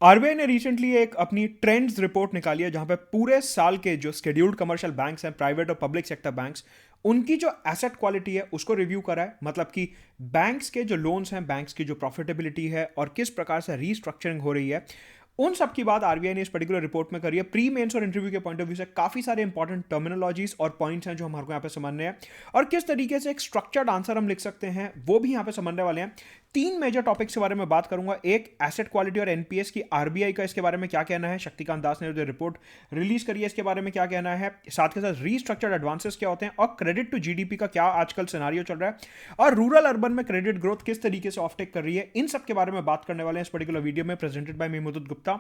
RBI ने recently एक अपनी ट्रेंड्स रिपोर्ट निकाली है जहां पे पूरे साल के जो शेड्यूल्ड कमर्शियल बैंक्स हैं, प्राइवेट और पब्लिक सेक्टर बैंक्स, उनकी जो एसेट क्वालिटी है उसको रिव्यू करा है। मतलब कि बैंक्स के जो लोन्स हैं, बैंक्स की जो प्रॉफिटेबिलिटी है और किस प्रकार से रीस्ट्रक्चरिंग हो रही है, उन सब की बात आरबीआई ने इस पर्टिकुलर रिपोर्ट में करी है। प्री मेंस और इंटरव्यू के पॉइंट ऑफ व्यू से काफी सारे इंपॉर्टेंट टर्मिनोलॉजीज और पॉइंट्स हैं जो हमारे को यहाँ पे समझने हैं, और किस तरीके से एक स्ट्रक्चर्ड आंसर हम लिख सकते हैं वो भी यहाँ पे समझने वाले हैं। तीन मेजर टॉपिक्स के बारे में बात करूंगा। एक, एसेट क्वालिटी और एनपीएस की आरबीआई का इसके बारे में क्या कहना है, शक्तिकांत दास ने जो रिपोर्ट रिलीज करी है इसके बारे में क्या कहना है, साथ के साथ रीस्ट्रक्चर्ड एडवांसेस क्या होते हैं, और क्रेडिट टू जीडीपी का क्या आजकल सिनारियो चल रहा है, और रूरल अर्बन में क्रेडिट ग्रोथ किस तरीके से ऑफटेक कर रही है, इन सब के बारे में बात करने वाले हैं इस पर्टिकुलर वीडियो में, presented by me Madhut Gupta.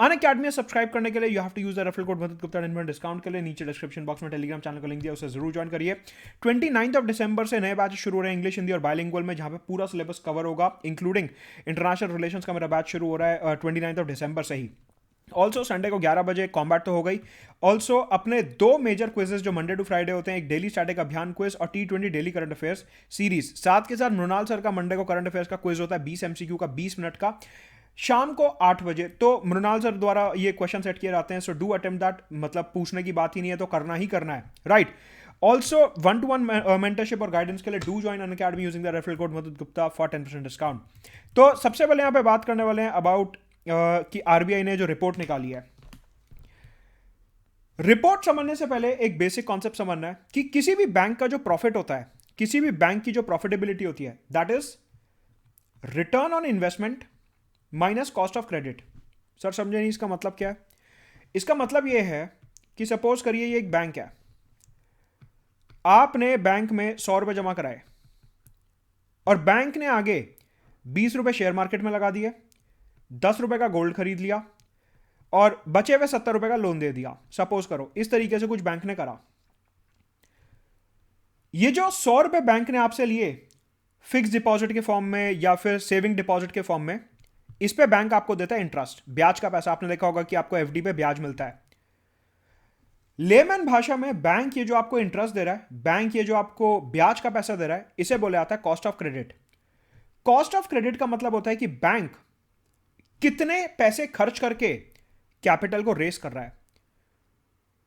Unacademy subscribe करने के लिए you have to use the referral code Madhut Gupta 10% discount के लिए नीचे डिस्क्रिप्शन बॉक्स में टेलीग्राम चैनल का लिंक दिया, उसे जरूर ज्वाइन करिए। 29 दिसंबर से नए बैच शुरू हो रहे हैं इंग्लिश, हिंदी और बाइलिंगुअल में, जहां पे पूरा सिलेबस कवर होगा, इंक्लूडिंग इंटरनेशनल रिलेशंस का मेरा बैच शुरू हो रहा है 29 दिसंबर से ही। ऑल्सो संडे को 11 बजे कॉम्बैट तो हो गई। ऑल्सो अपने दो मेजर क्विजेस जो मंडे टू फ्राइडे होते हैं, एक डेली स्टैटिक अभियान क्विज और T20 daily current affairs series, साथ के साथ मृणाल सर का मंडे को करंट अफेयर्स का क्विज होता है 20 एमसीक्यू का 20 मिनट का, शाम को 8 बजे। तो मृणाल सर द्वारा ये क्वेश्चन सेट किए जाते हैं, सो डू अटेम्प्ट दैट। मतलब पूछने की बात ही नहीं है, तो करना ही करना है, राइट। ऑल्सो 1-to-1 मेंटरशिप और गाइडेंस के लिए do join Unacademy using the referral code Madhut Gupta for 10% discount. तो सबसे पहले यहां पे बात करने वाले हैं अबाउट कि आरबीआई ने जो रिपोर्ट निकाली है। रिपोर्ट समझने से पहले एक बेसिक कॉन्सेप्ट समझना है कि किसी भी बैंक का जो प्रॉफिट होता है, किसी भी बैंक की जो प्रॉफिटेबिलिटी होती है, that is return on investment minus cost of credit. Sir समझे नहीं, इसका मतलब क्या है? इसका मतलब यह है कि सपोज करिए ये एक बैंक है, आपने बैंक में 100 रुपए जमा कराए और बैंक ने आगे 20 रुपए शेयर मार्केट में लगा दिए, 10 रुपए का गोल्ड खरीद लिया और बचे हुए 70 रुपए का लोन दे दिया। सपोज करो इस तरीके से कुछ बैंक ने करा। ये जो 100 रुपए बैंक ने आपसे लिए फिक्स डिपॉजिट के फॉर्म में या फिर सेविंग डिपॉजिट के फॉर्म में, इस पे बैंक आपको देता है इंटरेस्ट, ब्याज का पैसा। आपने देखा होगा कि आपको एफडी पे ब्याज मिलता है। लेमन भाषा में बैंक ये जो आपको इंटरेस्ट दे रहा है, बैंक ये जो आपको ब्याज का पैसा दे रहा है, इसे बोला जाता है cost of credit. Cost of credit का मतलब होता है कि बैंक कितने पैसे खर्च करके कैपिटल को रेस कर रहा है।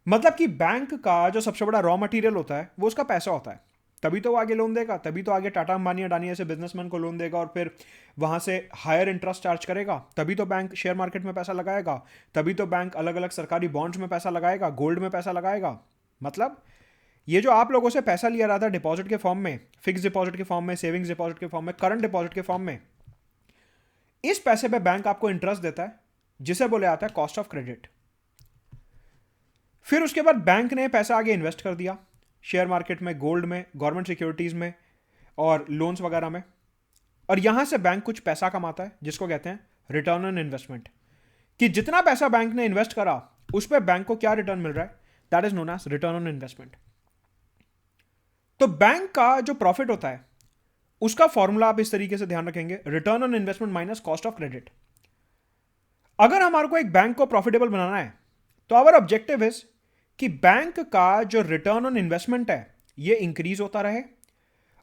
मतलब कि बैंक का जो सबसे बड़ा रॉ मटेरियल होता है वो उसका पैसा होता है, तभी तो वो आगे लोन देगा, तभी तो आगे टाटा अंबानी अडानी ऐसे बिजनेसमैन को लोन देगा और फिर वहां से हायर इंटरेस्ट चार्ज करेगा, तभी तो बैंक शेयर मार्केट में पैसा लगाएगा, तभी तो बैंक अलग अलग सरकारी बॉन्ड्स में पैसा लगाएगा, गोल्ड में पैसा लगाएगा। मतलब ये जो आप लोगों से पैसा लिया रहा था डिपॉजिट के फॉर्म में, फिक्स डिपॉजिट के फॉर्म में, सेविंग्स डिपॉजिट के फॉर्म में, करंट डिपॉजिट के फॉर्म में, इस पैसे पे बैंक आपको इंटरेस्ट देता है, जिसे बोले जाता है कॉस्ट ऑफ क्रेडिट। फिर उसके बाद बैंक ने पैसा आगे इन्वेस्ट कर दिया शेयर मार्केट में, गोल्ड में, गवर्नमेंट सिक्योरिटीज में और लोन्स वगैरह में, और यहां से बैंक कुछ पैसा कमाता है जिसको कहते हैं रिटर्न ऑन इन्वेस्टमेंट। कि जितना पैसा बैंक ने इन्वेस्ट करा उस पर बैंक को क्या रिटर्न मिल रहा है, that is known as return on investment. तो बैंक का जो प्रॉफिट होता है उसका फॉर्मूला आप इस तरीके से ध्यान रखेंगे, return on investment minus cost of credit. अगर हमारे को एक बैंक को प्रॉफिटेबल बनाना है तो आवर ऑब्जेक्टिव इज कि बैंक का जो रिटर्न ऑन इन्वेस्टमेंट है ये इंक्रीज होता रहे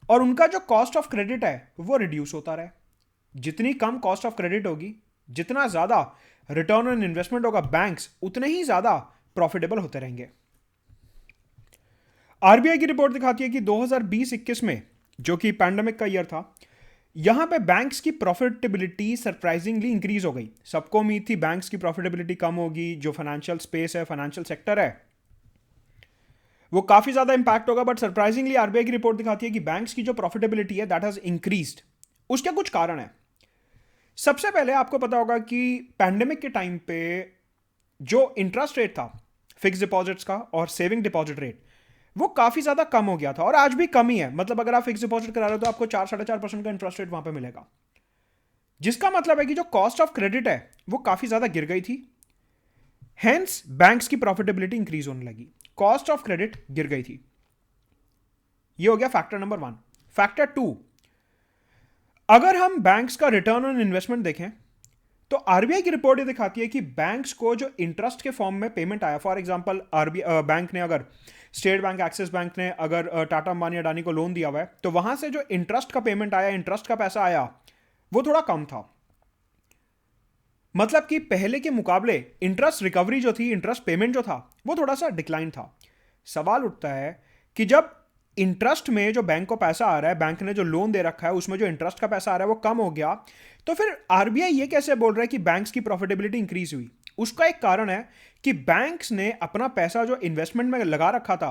और उनका जो कॉस्ट ऑफ क्रेडिट है वो रिड्यूस होता रहे। जितनी कम कॉस्ट ऑफ क्रेडिट होगी, जितना ज्यादा रिटर्न ऑन इन्वेस्टमेंट होगा बैंक्स उतने ही ज्यादा प्रॉफिटेबल होते रहेंगे। आरबीआई की रिपोर्ट दिखाती है कि 2020-21 में, जो कि पैंडेमिक का ईयर था, यहां पे बैंक्स की प्रॉफिटेबिलिटी सरप्राइजिंगली इंक्रीज हो गई। सबको उम्मीद थी बैंक्स की प्रॉफिटेबिलिटी कम होगी, जो फाइनेंशियल स्पेस है, फाइनेंशियल सेक्टर है, वो काफी ज्यादा इंपैक्ट होगा, बट सरप्राइजिंगली आरबीआई की रिपोर्ट दिखाती है कि बैंक्स की जो प्रॉफिटेबिलिटी है दैट हैज इंक्रीज्ड। उसके कुछ कारण है। सबसे पहले आपको पता होगा कि पैंडेमिक के टाइम पे जो इंटरेस्ट रेट था फिक्स डिपॉजिट्स का और सेविंग डिपॉजिट रेट, वो काफी ज्यादा कम हो गया था और आज भी कम ही है। मतलब अगर आप फिक्स डिपॉजिट करा रहे हो तो आपको 4-4.5% का इंटरेस्ट रेट वहां पे मिलेगा, जिसका मतलब है कि जो कॉस्ट ऑफ क्रेडिट है वो काफी ज्यादा गिर गई थी। हेंस बैंक्स की प्रॉफिटेबिलिटी इंक्रीज होने लगी, कॉस्ट ऑफ क्रेडिट गिर गई थी। ये हो गया फैक्टर नंबर 1। फैक्टर 2, अगर हम बैंक्स का रिटर्न ऑन इन्वेस्टमेंट देखें तो आरबीआई की रिपोर्ट ये दिखाती है कि बैंक्स को जो इंटरेस्ट के फॉर्म में पेमेंट आया, फॉर एग्जांपल आरबीआई बैंक ने अगर, स्टेट बैंक, एक्सिस बैंक ने अगर टाटा अंबानी अडानी को लोन दिया हुआ है तो वहां से जो इंटरेस्ट का पेमेंट आया, इंटरेस्ट का पैसा आया, वो थोड़ा कम था। मतलब कि पहले के मुकाबले इंटरेस्ट रिकवरी जो थी, इंटरेस्ट पेमेंट जो था, वो थोड़ा सा डिक्लाइन था। सवाल उठता है कि जब इंटरेस्ट में जो बैंक को पैसा आ रहा है, बैंक ने जो लोन दे रखा है उसमें जो इंटरेस्ट का पैसा आ रहा है वो कम हो गया, तो फिर आरबीआई ये कैसे बोल रहा है कि बैंक्स की प्रॉफिटेबिलिटी इंक्रीज हुई? उसका एक कारण है कि बैंक्स ने अपना पैसा जो इन्वेस्टमेंट में लगा रखा था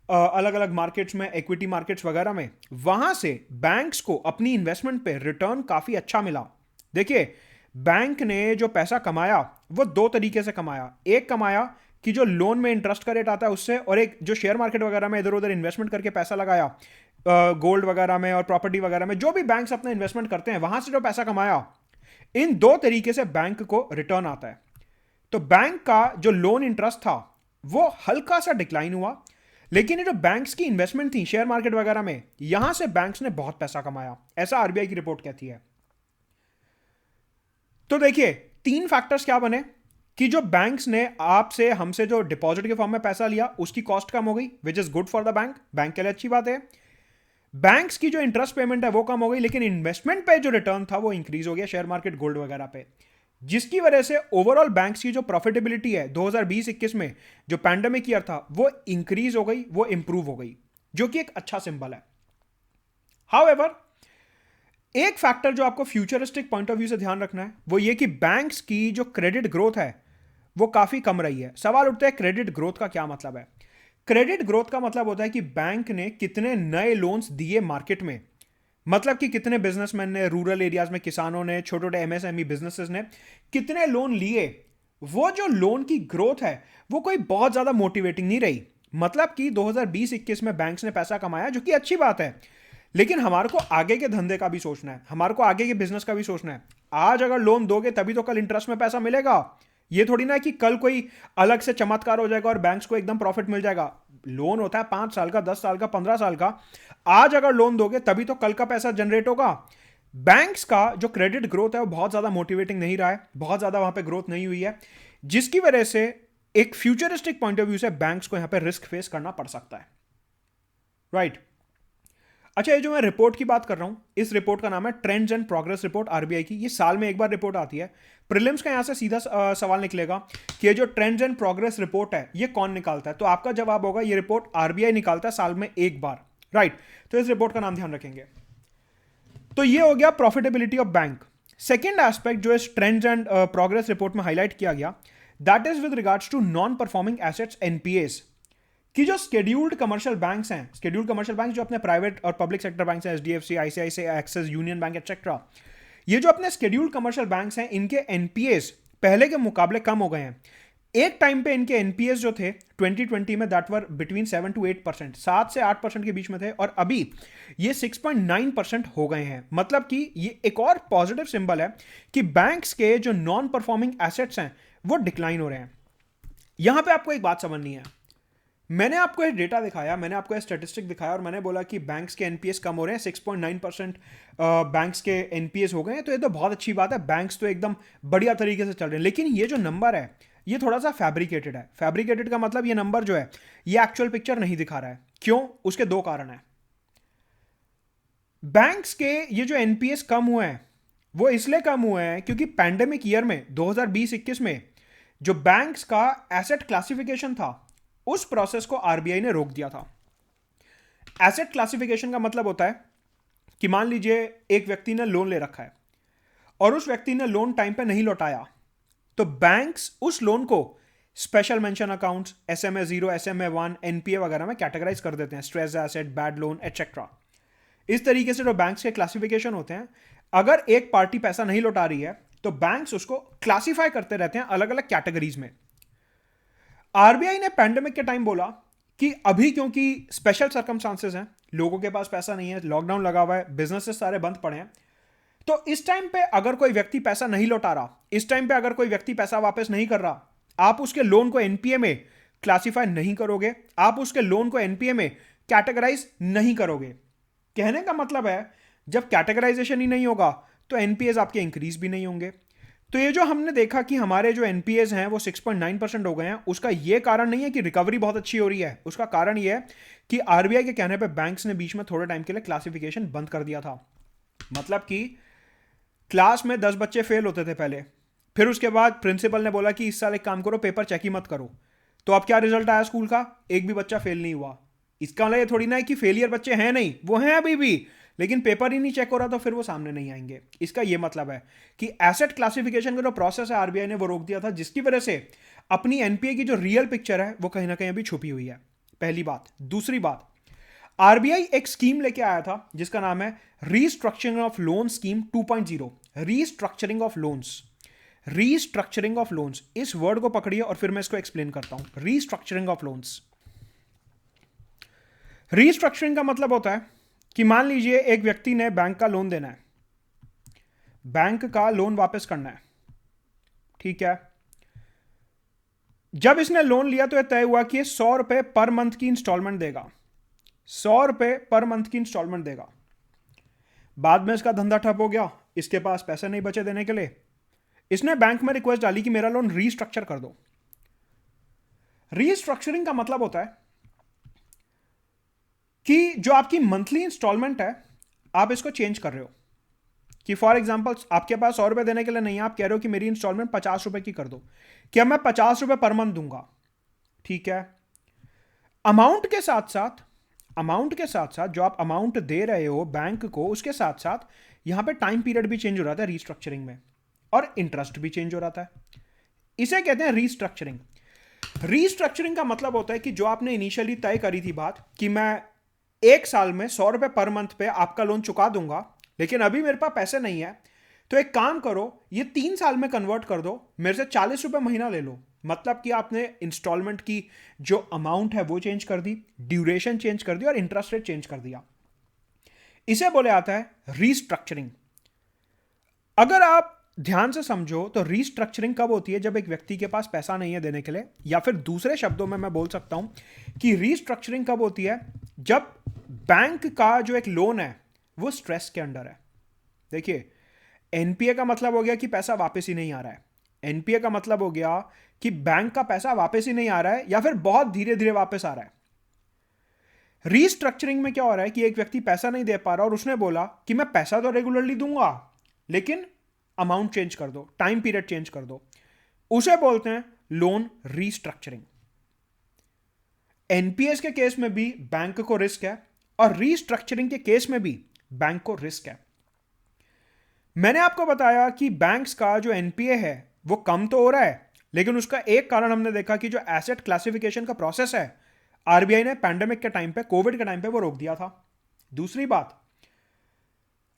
अलग अलग मार्केट्स में, इक्विटी मार्केट्स वगैरह में, वहां से बैंक्स को अपनी इन्वेस्टमेंट पे रिटर्न काफी अच्छा मिला। देखिए, बैंक ने जो पैसा कमाया वो दो तरीके से कमाया। एक कमाया कि जो लोन में इंटरेस्ट का रेट आता है उससे, और एक जो शेयर मार्केट वगैरह में इधर उधर इन्वेस्टमेंट करके पैसा लगाया, गोल्ड वगैरह में और प्रॉपर्टी वगैरह में, जो भी बैंक्स अपना इन्वेस्टमेंट करते हैं वहां से जो पैसा कमाया, इन दो तरीके से बैंक को रिटर्न आता है। तो बैंक का जो लोन इंटरेस्ट था वो हल्का सा डिक्लाइन हुआ, लेकिन ये जो बैंक्स की इन्वेस्टमेंट थी शेयर मार्केट वगैरह में, यहां से बैंक्स ने बहुत पैसा कमाया, ऐसा आरबीआई की रिपोर्ट कहती है। तो देखिए, तीन फैक्टर्स क्या बने कि जो बैंक्स ने आपसे, हमसे जो डिपॉजिट के फॉर्म में पैसा लिया उसकी कॉस्ट कम हो गई, which is good for the bank, bank के लिए अच्छी बात है। बैंक्स की जो इंटरेस्ट पेमेंट है वो कम हो गई, लेकिन इन्वेस्टमेंट पे जो रिटर्न था वो इंक्रीज हो गया शेयर मार्केट, गोल्ड वगैरह पे, जिसकी वजह से ओवरऑल बैंक्स की जो प्रॉफिटेबिलिटी है 2020-21 में, जो पैंडेमिक ईयर था, वो इंक्रीज हो गई, वो इंप्रूव हो गई, जो कि एक अच्छा सिंबल है। हाउएवर, एक फैक्टर जो आपको फ्यूचरिस्टिक पॉइंट ऑफ व्यू से ध्यान रखना है वो ये कि बैंक्स की जो क्रेडिट ग्रोथ है वो काफी कम रही है। सवाल उठता है क्रेडिट ग्रोथ का क्या मतलब है? क्रेडिट ग्रोथ का मतलब होता है कि बैंक ने कितने नए लोन्स दिए मार्केट में, मतलब कि कितने बिजनेसमैन ने, रूरल एरियाज में किसानों ने, छोटे छोटे एमएसएमई बिजनेसेस ने कितने लोन लिए। वो जो लोन की ग्रोथ है वो कोई बहुत ज्यादा मोटिवेटिंग नहीं रही। मतलब कि 2020-21 में बैंक्स ने पैसा कमाया, जो कि अच्छी बात है, लेकिन हमारे को आगे के धंधे का भी सोचना है, हमारे को आगे के बिजनेस का भी सोचना है। आज अगर लोन दोगे तभी तो कल इंटरेस्ट में पैसा मिलेगा। ये थोड़ी ना है कि कल कोई अलग से चमत्कार हो जाएगा और बैंक्स को एकदम प्रॉफिट मिल जाएगा। लोन होता है 5 साल का, 10 साल का, 15 साल का। आज अगर लोन दोगे तभी तो कल का पैसा जनरेट होगा। बैंक्स का जो क्रेडिट ग्रोथ है वो बहुत ज्यादा मोटिवेटिंग नहीं रहा है, बहुत ज्यादा वहां पे ग्रोथ नहीं हुई है, जिसकी वजह से एक फ्यूचरिस्टिक पॉइंट ऑफ व्यू से बैंक्स को यहां पे रिस्क फेस करना पड़ सकता है। राइट। अच्छा, ये जो मैं रिपोर्ट की बात कर रहा हूं, इस रिपोर्ट का नाम है trends and progress report RBI की। ये साल में एक बार रिपोर्ट आती है। प्रीलिम्स का यहां से सीधा सवाल निकलेगा कि ये जो ट्रेंड्स एंड प्रोग्रेस रिपोर्ट है ये कौन निकालता है, तो आपका जवाब होगा ये रिपोर्ट आरबीआई निकालता है साल में एक बार। राइट। तो इस रिपोर्ट का नाम ध्यान रखेंगे। तो ये हो गया profitability of bank. Second aspect जो इस ट्रेंड्स एंड प्रोग्रेस रिपोर्ट में हाईलाइट किया गया, that is with regards to non performing assets, NPS, कि जो स्केड्यूल्ड कमर्शियल बैंक्स हैं, स्केड्यूल्ड कमर्शियल बैंक जो अपने प्राइवेट और पब्लिक सेक्टर बैंक्स हैं, HDFC, ICICI, Axis, Union Bank etcetera, ये जो अपने स्केड्यूल्ड कमर्शियल बैंक्स हैं, इनके एनपीएस पहले के मुकाबले कम हो गए हैं। एक टाइम पे इनके एनपीएस जो थे 2020 में, दैट वर बिटवीन 7 to 8%, 7 से 8% के बीच में थे, और अभी ये 6.9% हो गए हैं। मतलब कि ये एक और पॉजिटिव सिंबल है कि बैंक्स के जो नॉन परफॉर्मिंग एसेट्स हैं वो डिक्लाइन हो रहे हैं। यहां पे आपको एक बात समझनी है। मैंने आपको एक डेटा दिखाया, मैंने आपको एक स्टैटिस्टिक दिखाया और मैंने बोला कि बैंक्स के एनपीएस कम हो रहे हैं, 6.9% बैंक्स के एनपीएस हो गए हैं, तो ये तो बहुत अच्छी बात है, बैंक्स तो एकदम बढ़िया तरीके से चल रहे हैं। लेकिन ये जो नंबर है ये थोड़ा सा फैब्रिकेटेड है। फैब्रिकेटेड का मतलब ये नंबर जो है ये एक्चुअल पिक्चर नहीं दिखा रहा है। क्यों? उसके दो कारण है। बैंक्स के ये जो एनपीएस कम हुए हैं वो इसलिए कम हुए हैं क्योंकि पैंडेमिक ईयर में 2020-21 में जो बैंक्स का एसेट क्लासिफिकेशन था उस प्रोसेस को आरबीआई ने रोक दिया था। एसेट क्लासिफिकेशन का मतलब होता है कि मान लीजिए एक व्यक्ति ने लोन ले रखा है और उस व्यक्ति ने लोन टाइम पे नहीं लौटाया, तो बैंक्स उस लोन को special mention accounts, SMA 0, SMA 1, NPA वगैरह में कैटेगराइज कर देते हैं, stress asset, bad loan etcetera. इस तरीके से जो बैंक्स के क्लासिफिकेशन होते हैं, अगर एक पार्टी पैसा नहीं लौटा रही है तो बैंक्स उसको क्लासिफाई करते रहते हैं अलग अलग कैटेगरीज में। आरबीआई ने पैंडेमिक के टाइम बोला कि अभी क्योंकि स्पेशल सर्कमस्टांसेस हैं, लोगों के पास पैसा नहीं है, लॉकडाउन लगा हुआ है, बिजनेसेस सारे बंद पड़े हैं, तो इस टाइम पे अगर कोई व्यक्ति पैसा नहीं लौटा रहा, इस टाइम पे अगर कोई व्यक्ति पैसा वापस नहीं कर रहा, आप उसके लोन को एनपीए में क्लासिफाई नहीं करोगे, आप उसके लोन को एनपीए में कैटेगराइज नहीं करोगे। कहने का मतलब है जब कैटेगराइजेशन ही नहीं होगा तो एनपीएस आपके इंक्रीज भी नहीं होंगे। तो ये जो हमने देखा कि हमारे जो एनपीएस हैं वो 6.9% हो गए हैं, उसका ये कारण नहीं है कि रिकवरी बहुत अच्छी हो रही है, उसका कारण ये है कि आरबीआई के कहने पे बैंक्स ने बीच में थोड़े टाइम के लिए क्लासिफिकेशन बंद कर दिया था। मतलब कि क्लास में 10 बच्चे फेल होते थे पहले, फिर उसके बाद प्रिंसिपल ने बोला कि इस साल एक काम करो, पेपर चेक ही मत करो। तो अब क्या रिजल्ट आया स्कूल का? एक भी बच्चा फेल नहीं हुआ। इसका मतलब ये थोड़ी ना है कि फेलियर बच्चे हैं नहीं, वो हैं अभी भी, लेकिन पेपर ही नहीं चेक हो रहा तो फिर वो सामने नहीं आएंगे। इसका ये मतलब है कि एसेट क्लासिफिकेशन का जो प्रोसेस है आरबीआई ने वो रोक दिया था, जिसकी वजह से अपनी एनपीए की जो रियल पिक्चर है वो कहीं ना कहीं अभी छुपी हुई है। पहली बात। दूसरी बात, आरबीआई एक स्कीम लेके आया था जिसका नाम है restructuring of loan scheme 2.0। Restructuring of loans, restructuring of loans, इस वर्ड को पकड़िए और फिर मैं इसको एक्सप्लेन करता हूं। रीस्ट्रक्चरिंग ऑफ लोन्स, रीस्ट्रक्चरिंग का मतलब होता है कि मान लीजिए एक व्यक्ति ने बैंक का लोन देना है, बैंक का लोन वापस करना है, ठीक है। जब इसने लोन लिया तो यह तय हुआ कि 100 रुपए पर मंथ की इंस्टॉलमेंट देगा, 100 रुपए पर मंथ की इंस्टॉलमेंट देगा। बाद में इसका धंधा ठप हो गया, इसके पास पैसे नहीं बचे देने के लिए, इसने बैंक में रिक्वेस्ट डाली कि मेरा लोन रीस्ट्रक्चर कर दो। रीस्ट्रक्चरिंग का मतलब होता है कि जो आपकी मंथली इंस्टॉलमेंट है आप इसको चेंज कर रहे हो। कि फॉर एग्जांपल आपके पास 100 रुपए देने के लिए नहीं है, आप कह रहे हो कि मेरी इंस्टॉलमेंट 50 रुपए की कर दो, क्या मैं 50 रुपए पर मंथ दूंगा, ठीक है। अमाउंट के साथ साथ, अमाउंट के साथ साथ जो आप अमाउंट दे रहे हो बैंक को, उसके साथ साथ यहां पे टाइम पीरियड भी चेंज हो रहा था रीस्ट्रक्चरिंग में, और इंटरेस्ट भी चेंज हो रहा था। इसे कहते हैं रीस्ट्रक्चरिंग। रीस्ट्रक्चरिंग का मतलब होता है कि जो आपने इनिशियली तय करी थी बात कि मैं 1 साल में 100 रुपए पर मंथ पे आपका लोन चुका दूंगा, लेकिन अभी मेरे पास पैसे नहीं है, तो एक काम करो, ये 3 साल में कन्वर्ट कर दो, मेरे से 40 रुपए महीना ले लो। मतलब कि आपने इंस्टॉलमेंट की जो अमाउंट है वो चेंज कर दी, ड्यूरेशन चेंज कर दी और इंटरेस्ट रेट चेंज कर दिया। इसे बोले आता है रीस्ट्रक्चरिंग। अगर आप ध्यान से समझो तो रीस्ट्रक्चरिंग कब होती है? जब एक व्यक्ति के पास पैसा नहीं है देने के लिए, या फिर दूसरे शब्दों में मैं बोल सकता हूं कि रीस्ट्रक्चरिंग कब होती है? जब बैंक का जो एक लोन है वो स्ट्रेस के अंडर है। देखिए, एनपीए का मतलब हो गया कि पैसा वापस ही नहीं आ रहा है। एनपीए का मतलब हो गया कि बैंक का पैसा वापस ही नहीं आ रहा है या फिर बहुत धीरे धीरे वापस आ रहा है। रीस्ट्रक्चरिंग में क्या हो रहा है कि एक व्यक्ति पैसा नहीं दे पा रहा और उसने बोला कि मैं पैसा तो रेगुलरली दूंगा, लेकिन अमाउंट चेंज कर दो, टाइम पीरियड चेंज कर दो। उसे बोलते हैं लोन रीस्ट्रक्चरिंग। एनपीएस के केस में भी बैंक को रिस्क है और रीस्ट्रक्चरिंग के केस में भी बैंक को रिस्क है। मैंने आपको बताया कि बैंक्स का जो एनपीए है वो कम तो हो रहा है, लेकिन उसका एक कारण हमने देखा कि जो एसेट क्लासिफिकेशन का प्रोसेस है आरबीआई ने पैंडेमिक के टाइम पे, कोविड के टाइम पे वो रोक दिया था। दूसरी बात,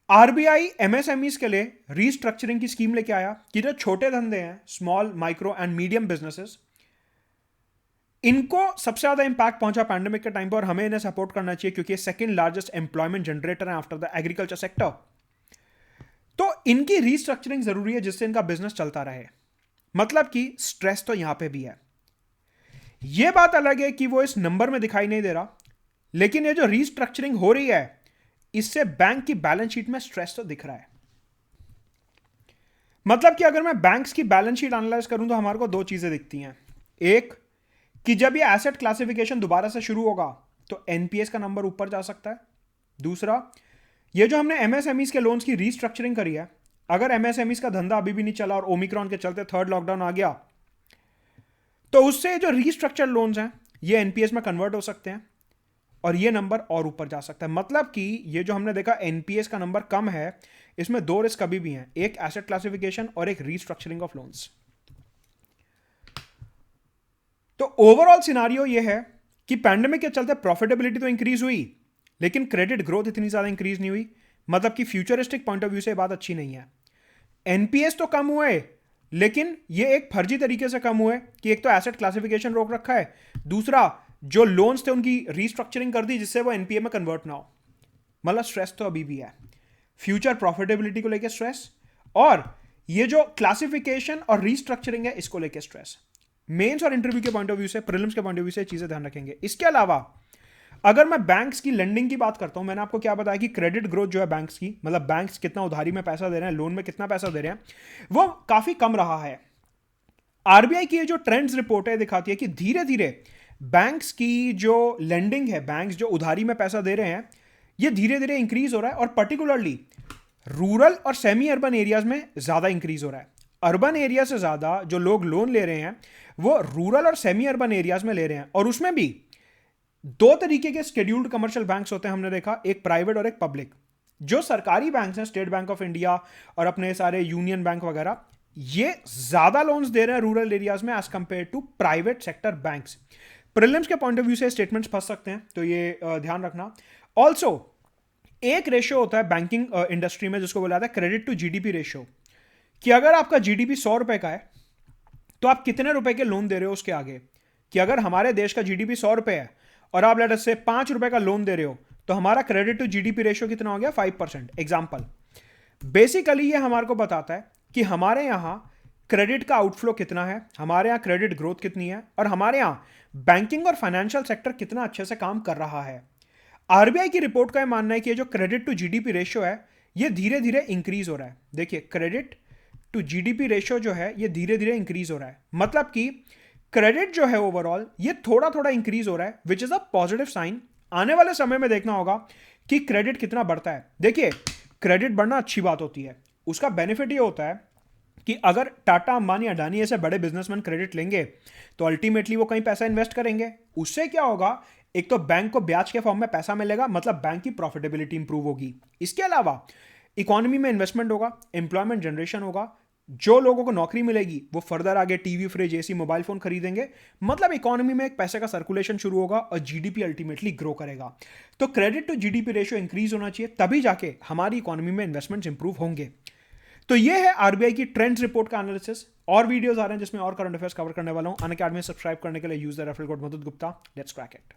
आरबीआई एमएसएमईज के लिए रीस्ट्रक्चरिंग की स्कीम लेके आया कि जो छोटे धंधे हैं, small micro and medium businesses, इनको सबसे ज्यादा इंपैक्ट पहुंचा पैंडेमिक के टाइम पर और हमें इन्हें सपोर्ट करना चाहिए क्योंकि सेकंड लार्जेस्ट एम्प्लॉयमेंट जनरेटर है आफ्टर द एग्रीकल्चर सेक्टर। तो इनकी रीस्ट्रक्चरिंग जरूरी है जिससे इनका बिजनेस चलता रहे। मतलब कि स्ट्रेस तो यहां पे भी है। यह बात अलग है कि वो इस नंबर में दिखाई नहीं दे रहा, लेकिन ये जो रीस्ट्रक्चरिंग हो रही है इससे बैंक की बैलेंस शीट में स्ट्रेस तो दिख रहा है। मतलब कि अगर मैं बैंक्स की बैलेंस शीट एनालाइज करूं तो हमारे को दो चीजें दिखती हैं। एक, कि जब ये एसेट क्लासिफिकेशन दोबारा से शुरू होगा तो एनपीएस का नंबर ऊपर जा सकता है। दूसरा, ये जो हमने एमएसएमईज के लोन्स की रीस्ट्रक्चरिंग करी है, अगर एमएसएमईज का धंधा अभी भी नहीं चला और ओमिक्रॉन के चलते थर्ड लॉकडाउन आ गया तो उससे जो रीस्ट्रक्चर लोन्स हैं ये एनपीएस में कन्वर्ट हो सकते हैं और ये नंबर और ऊपर जा सकता है। मतलब कि ये जो हमने देखा एनपीएस का नंबर कम है, इसमें दो रिस्क अभी भी हैं, एक एसेट क्लासिफिकेशन और एक रीस्ट्रक्चरिंग ऑफ लोन्स। तो ओवरऑल सिनारियो ये है कि पैंडेमिक के चलते प्रॉफिटेबिलिटी तो इंक्रीज हुई, लेकिन क्रेडिट ग्रोथ इतनी ज्यादा इंक्रीज नहीं हुई। मतलब कि फ्यूचरिस्टिक पॉइंट ऑफ व्यू से बात अच्छी नहीं है। एनपीएस तो कम हुए, लेकिन ये एक फर्जी तरीके से कम हुए कि एक तो एसेट क्लासिफिकेशन रोक रखा है, दूसरा जो लोन्स थे उनकी रीस्ट्रक्चरिंग कर दी जिससे वो एनपीए में कन्वर्ट ना हो। मतलब स्ट्रेस तो अभी भी है, फ्यूचर प्रॉफिटेबिलिटी को लेकर स्ट्रेस, और ये जो क्लासिफिकेशन और रीस्ट्रक्चरिंग है इसको लेकर स्ट्रेस। मेंस और इंटरव्यू के पॉइंट ऑफ व्यू से, प्रीलिम्स के पॉइंट ऑफ व्यू से चीजें ध्यान रखेंगे। इसके अलावा अगर मैं बैंक्स की लेंडिंग की बात करता हूं, मैंने आपको क्या बताया कि क्रेडिट ग्रोथ जो है बैंक्स की, मतलब बैंक्स कितना उधारी में पैसा दे रहे हैं, लोन में कितना पैसा दे रहे हैं, वो काफी कम रहा है। आरबीआई की जो ट्रेंड्स रिपोर्ट है दिखाती है कि धीरे धीरे बैंक्स की जो लेंडिंग है, बैंक्स जो उधारी में पैसा दे रहे हैं, ये धीरे धीरे इंक्रीज हो रहा है और पर्टिकुलरली रूरल और सेमी अर्बन एरियाज में ज्यादा इंक्रीज हो रहा है। अर्बन एरिया से ज़्यादा जो लोग लोन ले रहे हैं वो रूरल और सेमी अर्बन एरियाज में ले रहे हैं, और उसमें भी दो तरीके के शेड्यूल्ड कमर्शियल बैंक्स होते हैं हमने देखा, एक प्राइवेट और एक पब्लिक। जो सरकारी बैंक्स हैं, स्टेट बैंक ऑफ इंडिया और अपने सारे यूनियन बैंक वगैरह, ये ज्यादा लोन्स दे रहे हैं रूरल एरियाज में as compare to private sector banks. Prelims के पॉइंट ऑफ व्यू से स्टेटमेंट्स फंस सकते हैं, तो ये ध्यान रखना। ऑल्सो एक रेशियो होता है बैंकिंग इंडस्ट्री में जिसको बोला जाता है क्रेडिट टू जीडीपी रेशियो, कि अगर आपका जीडीपी 100 रुपए का है तो आप कितने रुपए के लोन दे रहे हो उसके आगे। कि अगर हमारे देश का जीडीपी 100 रुपए है और आप लेट से 5 रुपए का लोन दे रहे हो, तो हमारा क्रेडिट टू जीडीपी रेशियो कितना हो गया, 5%। एग्जाम्पल, बेसिकली ये हमारे को बताता है कि हमारे यहां क्रेडिट का आउटफ्लो कितना है, हमारे यहां क्रेडिट ग्रोथ कितनी है, और हमारे यहां बैंकिंग और फाइनेंशियल सेक्टर कितना अच्छे से काम कर रहा है। आरबीआई की रिपोर्ट का यह मानना है कि ये जो क्रेडिट टू जीडीपी रेशियो है ये धीरे धीरे इंक्रीज हो रहा है। देखिए, क्रेडिट टू जीडीपी रेशियो जो है ये धीरे धीरे इंक्रीज हो रहा है, मतलब कि क्रेडिट जो है ओवरऑल ये थोड़ा थोड़ा इंक्रीज हो रहा है, which is a positive sign. आने वाले समय में देखना होगा कि क्रेडिट कितना बढ़ता है। देखिए, क्रेडिट बढ़ना अच्छी बात होती है, उसका बेनिफिट ये होता है कि अगर टाटा, अंबानी, अडानी ऐसे बड़े बिजनेसमैन क्रेडिट लेंगे तो अल्टीमेटली वो कहीं पैसा इन्वेस्ट करेंगे। उससे क्या होगा, एक तो बैंक को ब्याज के फॉर्म में पैसा मिलेगा, मतलब बैंक की प्रॉफिटेबिलिटी इंप्रूव होगी। इसके अलावा इकोनॉमी में इन्वेस्टमेंट होगा, एम्प्लॉयमेंट जनरेशन होगा, जो लोगों को नौकरी मिलेगी वो फर्दर आगे TV, fridge, AC, mobile phone खरीदेंगे, मतलब इकोनॉमी में एक पैसे का सर्कुलेशन शुरू होगा और जीडीपी अल्टीमेटली ग्रो करेगा। तो credit to GDP ratio increase होना चाहिए, तभी जाके हमारी इकोनॉमी में इन्वेस्टमेंट्स इंप्रूव होंगे। तो ये है आरबीआई की ट्रेंड्स रिपोर्ट का एनालिसिस। और वीडियोस आ रहे हैं जिसमें और करंट अफेयर्स कवर करने वाला हूं। अनअकैडमी सब्सक्राइब करने के लिए use the referral code Madhud Gupta. Let's crack it.